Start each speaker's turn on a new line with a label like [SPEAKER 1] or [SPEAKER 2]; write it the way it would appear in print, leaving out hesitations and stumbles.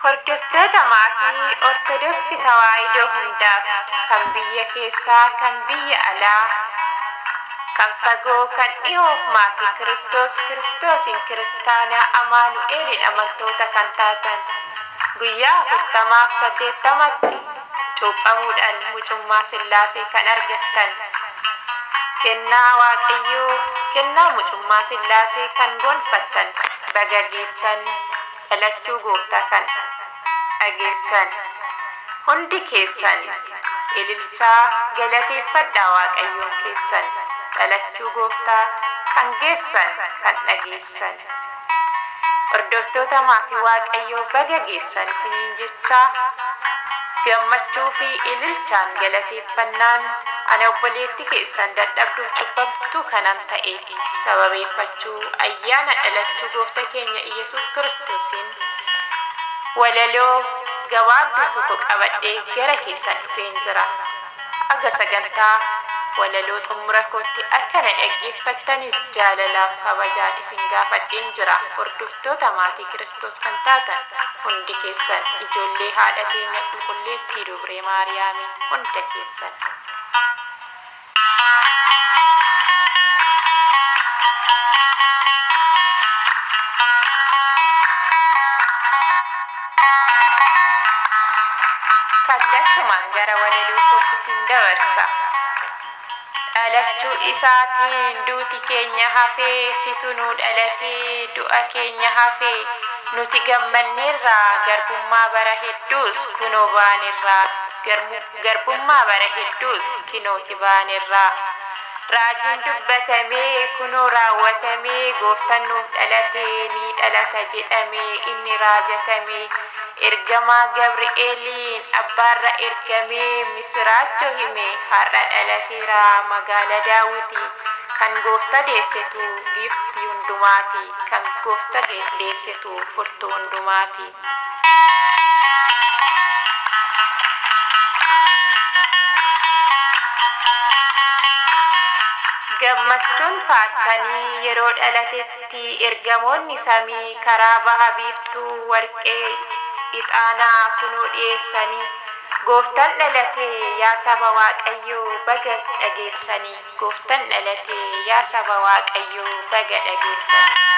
[SPEAKER 1] Hordoftoota maatii Ortodoksii Tawaahidoo hundaaf kan biyya keessaa kan biyya alaa kan fagoo kan dhiyoo maatii Kiristoosiin kiristaanaa Amaanu'eeliin amantoota kan taatan guyyaa 48tti cuuphamuudhaan mucummaa Sillaasee kan argattan kennaa Waaqayyoo kennaa mucummaa Sillaasee kan gonfattan baga geessan dhalachuu gooftaa kan dhageessan hundi keessan ililchaa galateeffadhaa Waaqayyoon keessan dhalachuu gooftaa kan geessan kan dhageessan. Hordoftoota maatii Waaqayyoo baga geessan isiniin jechaa gammachuu fi ililchaan galateeffannaan ana obboleetti keessan dadhabduu cubbamtuu kanan ta'e sababeeffachuu ayyaana dhalachuu gooftaa keenya Iyesuus Kiristoosiin walaloo gabaabduu tokko qabadhee gara keessan dhufeen jira. Aga sagantaa walaloo xumura kootti akka na dhaggeeffattanis jaalalaaf kabajaan isin gaafadheen jira. Hordoftoota maatii Kiristoos kan taatan hundi keessan ijoollee haadha teenya qulqulleettii Dubree Maariyaamii hunda keessan. Kallattumaan gara walaloo kootti isin dabarsa. Dhalachuu isaatiin duuti keenya hafee situ nu dhalatee du'a keenya hafee nuti gammanneerraa garbummaa bara hedduus kunoo baanerraa garbummaa bara hedduus kinooti baanerraa raajiin dubbatamee kunoo raawwatamee gooftaan nuuf dhalatee ni dhalata jedhamee inni raajatamee ergamaa Gabri'eeliin abbaarra ergamee misiraachoo hime har'a dhalateera magaala Daawiti kan gooftaa deessitu giiftii hundumaati kan gooftaa deessitu furtuu hundumaati. Gammachuun faarsanii yeroo dhalatetti ergamoonni samii karaa baha biiftuu warqee ixaanaa kunoo dhiyeessanii gooftaan dhalatee yaa saba Waaqayyoo baga dhageessanii gooftaan dhalatee yaa saba Waaqayyoo baga dhageessanii.